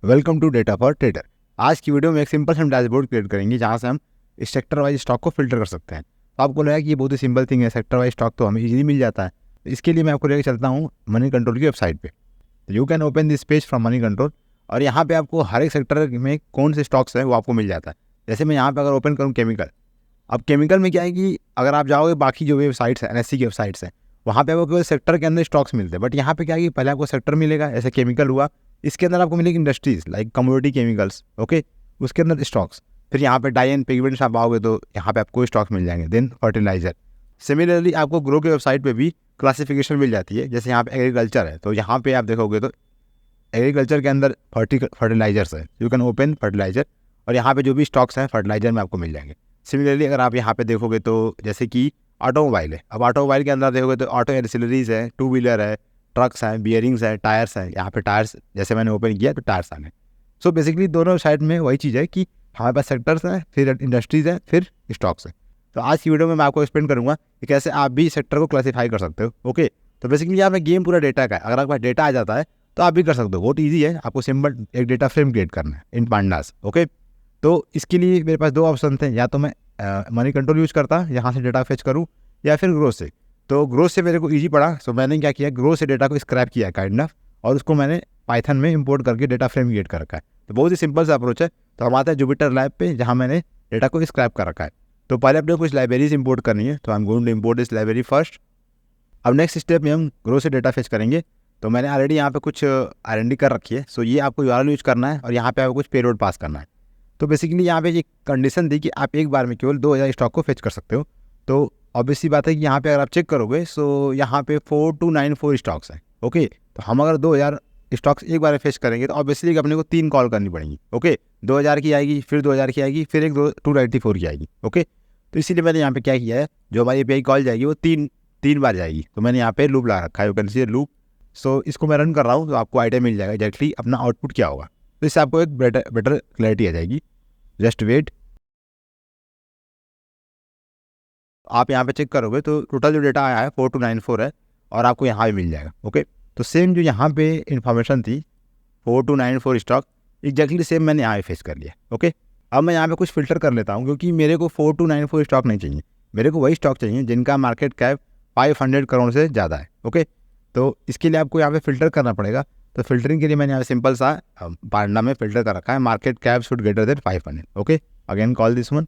Welcome to data for trader. आज की video में एक सिंपल सा डैशबोर्ड क्रिएट करेंगे जहाँ से हम सेक्टर वाइज स्टॉक को फिल्टर कर सकते हैं। तो आपको लगा कि ये बहुत ही सिंपल थिंग है, सेक्टर वाइज स्टॉक तो हमें इजीली मिल जाता है। तो इसके लिए मैं आपको लेकर चलता हूँ मनी कंट्रोल की वेबसाइट पे। तो you can open this page from money control और यहाँ पे आपको हर एक सेक्टर में कौन से स्टॉक्स हैं वो आपको मिल जाता है। जैसे मैं यहाँ पे अगर ओपन करूँ केमिकल, अब केमिकल में क्या है कि अगर आप जाओगे बाकी जो वेबसाइट्स हैं एनएससी की वेबसाइट्स हैं वहाँ पे आपको केवल सेक्टर के अंदर स्टॉक्स मिलते हैं, बट यहाँ पे क्या है कि पहले आपको सेक्टर मिलेगा, ऐसे केमिकल हुआ, इसके अंदर आपको मिलेगी industries like commodity chemicals, okay, उसके अंदर स्टॉक्स। फिर यहाँ पे डाई एंड पिगमेंट्स आप आओगे तो यहाँ पे आपको स्टॉक्स मिल जाएंगे, देन फर्टिलाइजर। सिमिलरली आपको ग्रो की वेबसाइट पे भी क्लासिफिकेशन मिल जाती है। जैसे यहाँ पे एग्रीकल्चर है तो यहाँ पे आप देखोगे तो एग्रीकल्चर के अंदर फर्टिलाइजर्स है, यू कैन ओपन फर्टिलाइजर और यहाँ पे जो भी स्टॉक्स हैं फर्टिलाइजर में आपको मिल जाएंगे। सिमिलरली अगर आप यहाँ पे देखोगे तो जैसे कि ऑटोमोबाइल है, अब ऑटोमोबाइल के अंदर देखोगे तो ऑटो एंसिलरीज है, टू व्हीलर है, ट्रक्स हैं, बियरिंग्स हैं, टायर्स हैं। यहाँ पे टायर्स जैसे मैंने ओपन किया तो टायर्स आ गए। सो बेसिकली दोनों साइड में वही चीज़ है कि हमारे पास सेक्टर्स हैं, फिर इंडस्ट्रीज हैं, फिर स्टॉक्स हैं। तो आज की वीडियो में मैं आपको एक्सप्लेन करूँगा कि कैसे आप भी सेक्टर को क्लासीफाई कर सकते हो। ओके, तो बेसिकली यहाँ पे गेम पूरा डेटा का है। अगर आपके पास डेटा आ जाता है तो आप भी कर सकते हो, बहुत ईजी है। आपको सिंपल एक डेटा फ्रेम क्रिएट करना है इन पांडास। ओके, तो इसके लिए मेरे पास दो ऑप्शन थे, या तो मैं मनी कंट्रोल यूज़ करता, यहाँ से डेटा फेच करूँ, या फिर ग्रो से। तो ग्रो से मेरे को ईजी पड़ा, सो मैंने क्या किया, ग्रो से डेटा को स्क्रैप किया काइंड ऑफ, और उसको मैंने पाइथन में इंपोर्ट करके डेटा फ्रेम क्रिएट कर रखा है। तो बहुत ही सिंपल सा अप्रोच है। तो हम आते हैं जुपिटर लैब पे जहाँ मैंने डेटा को स्क्रैप कर रखा है। तो पहले अपने कुछ लाइब्रेरीज इंपोर्ट करनी है, तो I am going to import this library first. अब नेक्स्ट स्टेप में हम ग्रो से डेटा फेच करेंगे। तो मैंने ऑलरेडी यहाँ पे कुछ R&D कर रखी है, सो ये आपको URL यूज करना है और यहाँ पे आपको कुछ पेरोड पास करना है। तो बेसिकली यहाँ पे एक कंडीशन थी कि आप एक बार में केवल 2000 स्टॉक को फेच कर सकते हो। तो ऑब्वियसली बात है कि यहाँ पे अगर आप चेक करोगे सो यहाँ पे 4294 स्टॉक्स हैं। ओके, तो हम अगर 2000 स्टॉक्स एक बार में फेच करेंगे तो ऑब्वियसली अपने को 3 कॉल करनी पड़ेंगी। ओके, 2000 की आएगी, फिर 2000 की आएगी, फिर एक 294 की आएगी। ओके, तो इसीलिए मैंने यहाँ पे क्या किया है, जो हमारी API कॉल जाएगी वो तीन बार जाएगी। तो मैंने यहाँ पे लूप लगा रखा है, यू कैन सी लूप। सो इसको मैं रन कर रहा हूँ तो आपको आइडिया मिल जाएगा एग्जैक्टली अपना आउटपुट क्या होगा। तो इससे आपको एक बेटर क्लैरिटी आ जाएगी। जस्ट वेट, आप यहाँ पे चेक करोगे तो टोटल जो डेटा आया है 4294 है और आपको यहाँ भी मिल जाएगा। ओके, तो सेम जो यहाँ पे इन्फॉर्मेशन थी 4294 स्टॉक, एग्जैक्टली सेम मैंने यहाँ पे फेस कर लिया। ओके, अब मैं यहाँ पे कुछ फिल्टर कर लेता हूँ क्योंकि मेरे को 4294 स्टॉक नहीं चाहिए, मेरे को वही स्टॉक चाहिए जिनका मार्केट कैप 500 करोड़ से ज़्यादा है। ओके, तो इसके लिए आपको यहाँ पे फिल्टर करना पड़ेगा। तो फिल्टरिंग के लिए मैंने यहाँ पे सिंपल सा पांडा में फिल्टर कर रखा है, market cap should greater than 500। Okay, again call this one.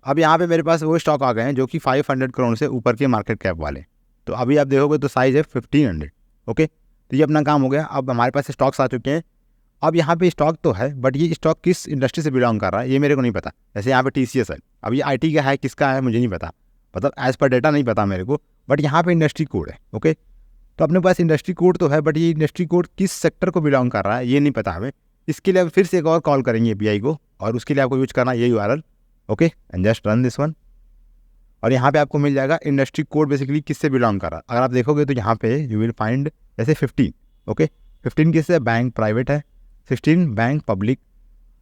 अब यहाँ पे मेरे पास वो स्टॉक आ गए हैं जो कि 500 करोड़ से ऊपर के मार्केट कैप वाले। तो अभी आप देखोगे तो साइज़ है 1500। ओके, तो ये अपना काम हो गया। अब हमारे पास स्टॉक्स आ चुके हैं। अब यहाँ पे स्टॉक तो है, बट ये स्टॉक किस इंडस्ट्री से बिलोंग कर रहा है ये मेरे को नहीं पता। जैसे यहाँ पे TCS है, अब ये IT का है, किसका है मुझे नहीं पता, मतलब एज़ पर डेटा नहीं पता मेरे को, बट यहाँ पे इंडस्ट्री कोड है। ओके, तो अपने पास इंडस्ट्री कोड तो है, बट ये इंडस्ट्री कोड किस सेक्टर को बिलोंग कर रहा है ये नहीं पता हमें। इसके लिए अब फिर से एक और कॉल करेंगे API को, और उसके लिए आपको यूज करना ये URL। Okay, and just run this one और यहाँ पे आपको मिल जाएगा इंडस्ट्री कोड बेसिकली किससे बिलोंग कर रहा है। अगर आप देखोगे तो यहाँ पे यू विल फाइंड जैसे 15। ओके, 15 किससे, बैंक प्राइवेट है, 16 बैंक पब्लिक।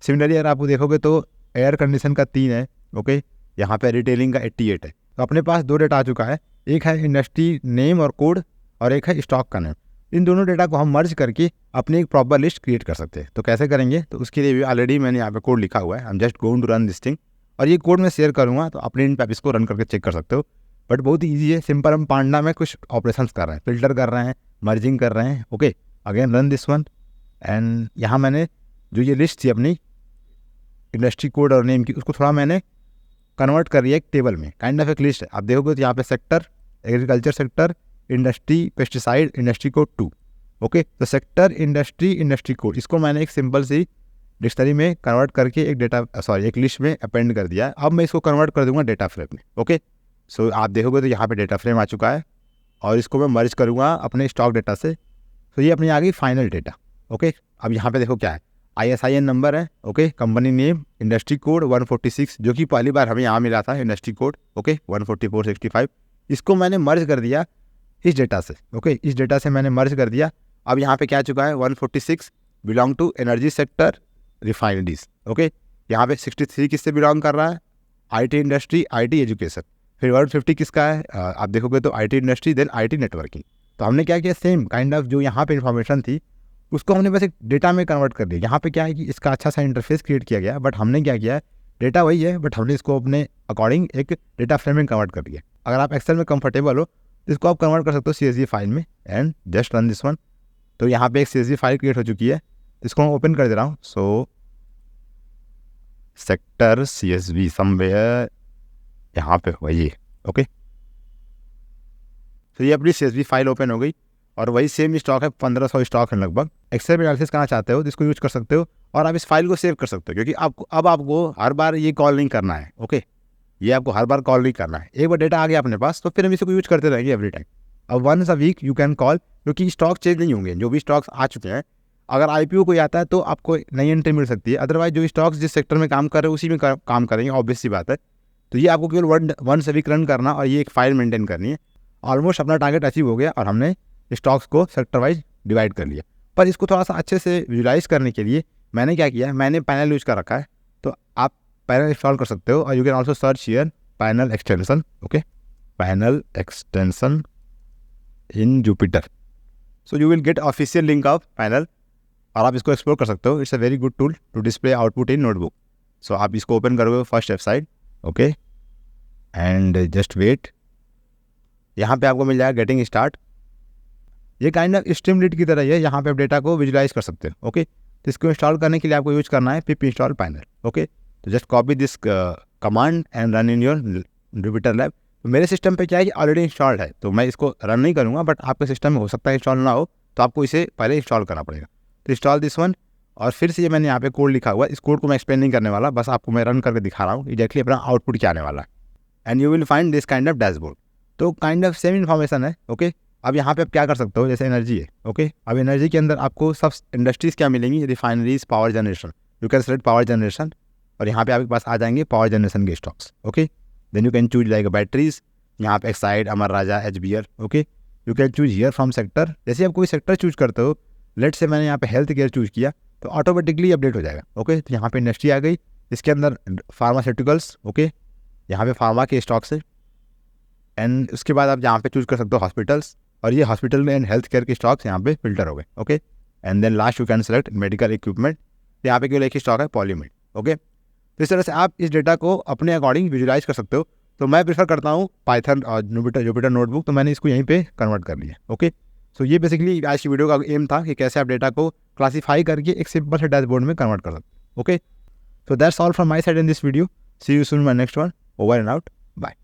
सिमिलरली अगर आप देखोगे तो एयर कंडीशन का 3 है। ओके, यहाँ पे रिटेलिंग का 88 है। तो अपने पास 2 डेटा आ चुका है, एक है इंडस्ट्री नेम और कोड और एक है स्टॉक का नेम। इन दोनों डेटा को हम मर्ज करके अपनी एक प्रॉपर लिस्ट क्रिएट कर सकते हैं। तो कैसे करेंगे, तो उसके लिए भी ऑलरेडी मैंने यहाँ पे कोड लिखा हुआ है, I am just going to run this thing, और ये कोड मैं शेयर करूँगा तो अपने इन पे आप इसको रन करके चेक कर सकते हो। बट बहुत ही ईजी है, सिंपल। हम पांडा में कुछ ऑपरेशंस कर रहे हैं, फिल्टर कर रहे हैं, मर्जिंग कर रहे हैं। Okay, again run this one and यहाँ मैंने जो ये लिस्ट थी अपनी इंडस्ट्री कोड और नेम की, उसको थोड़ा मैंने कन्वर्ट कर लिया एक टेबल में, काइंड ऑफ एक लिस्ट है। आप देखोगे तो यहाँ पे sector agriculture sector, industry pesticide, industry code 2। Okay, तो सेक्टर इंडस्ट्री इंडस्ट्री कोड, इसको मैंने एक सिंपल सी डिक्शनरी में कन्वर्ट करके एक लिस्ट में अपेंड कर दिया है। अब मैं इसको कन्वर्ट कर दूंगा डेटा फ्रेम में। ओके, सो आप देखोगे तो यहाँ पे डेटा फ्रेम आ चुका है और इसको मैं मर्ज करूँगा अपने स्टॉक डेटा से। तो ये अपनी आ गई फाइनल डेटा। ओके, अब यहाँ पे देखो क्या है, ISIN नंबर है। Okay, company name, industry code 146 जो कि पहली बार हमें यहाँ मिला था, इंडस्ट्री कोड। ओके, 14465, इसको मैंने मर्ज कर दिया इस डेटा से। ओके, इस डेटा से मैंने मर्ज कर दिया। अब यहाँ पे क्या चुका है, 146 belong to energy sector refineries. Okay, यहाँ पे 63 किससे बिलोंग कर रहा है, IT इंडस्ट्री, IT एजुकेशन। फिर 150 किसका है, आप देखोगे तो IT industry then IT networking. तो हमने क्या किया, सेम काइंड ऑफ जो यहाँ पे इन्फॉर्मेशन थी उसको हमने बस एक डेटा में कन्वर्ट कर दिया। यहाँ पे क्या है कि इसका अच्छा सा इंटरफेस क्रिएट किया गया, बट हमने क्या किया है, डेटा वही है बट हमने इसको अपने अकॉर्डिंग एक डेटा फ्रेम में कन्वर्ट कर दिया। अगर आप एक्सेल में कंफर्टेबल हो तो इसको आप कन्वर्ट कर सकते हो CSV फाइल में and just run this one. तो यहाँ पे एक CSV फाइल क्रिएट हो चुकी है, इसको मैं ओपन कर दे रहा हूँ। सो सेक्टर CSV समवेयर यहाँ पे हुआ ये, ओके। तो ये अपनी CSV फाइल ओपन हो गई और वही सेम स्टॉक है, 1500 स्टॉक है लगभग। एक्सेल में एनालिसिस करना चाहते हो तो इसको यूज कर सकते हो और आप इस फाइल को सेव कर सकते हो, क्योंकि आपको हर बार ये कॉल नहीं करना है, ओके। ये आपको हर बार कॉल नहीं करना है। एक बार डेटा आ गया अपने पास तो फिर हम इसको यूज करते रहेंगे एवरी टाइम। अब once a week you can call, क्योंकि स्टॉक चेंज नहीं होंगे। जो भी स्टॉक्स आ चुके हैं, अगर IPO कोई आता है तो आपको नई एंट्री मिल सकती है, अदरवाइज जो स्टॉक्स जिस सेक्टर में काम कर रहे हैं उसी में काम करेंगे, ऑब्वियस सी बात है। तो ये आपको केवल वंस अ वीक रन करना और ये एक फाइल मेंटेन करनी है। ऑलमोस्ट अपना टारगेट अचीव हो गया और हमने स्टॉक्स को सेक्टर वाइज डिवाइड कर लिया। पर इसको थोड़ा सा अच्छे से विजुलाइज करने के लिए मैंने क्या किया है, मैंने पैनल यूज कर रखा है। तो आप पैनल इंस्टॉल कर सकते हो और you can also search here panel extension, okay, panel extension in Jupiter. So you will get official link of panel और आप इसको एक्सप्लोर कर सकते हो। It's a very good tool to display output in notebook. So आप इसको open करोगे first website, okay, and just wait. यहाँ पे आपको मिल जाएगा गेटिंग स्टार्ट। ये काइंड ऑफ स्ट्रीमलीड की तरह है, यहाँ पे आप डेटा को विजुलाइज कर सकते हो, ओके। तो इसको इंस्टॉल करने के लिए आपको यूज करना है पिप इंस्टॉल पैनल, ओके। तो just copy this command and run in your Jupiter lab. तो मेरे सिस्टम पे क्या है कि ऑलरेडी इंस्टॉल्ड है, तो मैं इसको रन नहीं करूँगा, बट आपके सिस्टम में हो सकता है इंस्टॉल ना हो, तो आपको इसे पहले इंस्टॉल करना पड़ेगा। तो इंस्टॉल दिस वन और फिर से ये मैंने यहाँ पे कोड लिखा हुआ है। इस कोड को मैं एक्सप्लेन नहीं करने वाला, बस आपको मैं रन करके दिखा रहा हूँ एग्जैक्टली अपना आउटपुट क्या आने वाला है। And you will find this kind of dashboard. तो काइंड ऑफ सेम इन्फॉर्मेशन है, ओके। अब यहाँ पे आप क्या कर सकते हो, जैसे एनर्जी है, ओके। अब एनर्जी के अंदर आपको सब इंडस्ट्रीज क्या मिलेंगी, refineries, power generation. You can select power generation और यहाँ पे आपके पास आ जाएंगे पावर जनरेशन के stocks, okay. Then you can choose like batteries, यहाँ पे Exide, Amara Raja, HBL, okay. You can choose here from sector. जैसे आप कोई सेक्टर चूज करते हो, लेट से मैंने यहाँ पे हेल्थ केयर चूज किया तो ऑटोमेटिकली अपडेट हो जाएगा, ओके। तो यहाँ पे इंडस्ट्री आ गई, इसके अंदर फार्मास्यूटिकल्स, ओके, यहाँ पे फार्मा के स्टॉक्स है। एंड उसके बाद आप यहाँ पे चूज कर सकते हो हॉस्पिटल्स और ये हॉस्पिटल एंड हेल्थ केयर के स्टॉक्स यहाँ पे फिल्टर हो गए, okay. And then last you can select medical equipment. यहाँ पे केवल एक ही स्टॉक है, पॉलीमेड, ओके। तो इस तरह से आप इस डेटा को अपने अकॉर्डिंग विजुलाइज कर सकते हो। तो मैं प्रेफर करता हूँ पाइथन और जुपिटर नोटबुक, तो मैंने इसको यहीं पे कन्वर्ट कर लिया, ओके। सो ये बेसिकली आज की वीडियो का एम था कि कैसे आप डेटा को क्लासीफाई करके एक सिंपल से डैशबोर्ड में कन्वर्ट कर सकते हो, okay. So that's all from my side in this video. See you soon my next one. Over and out, bye.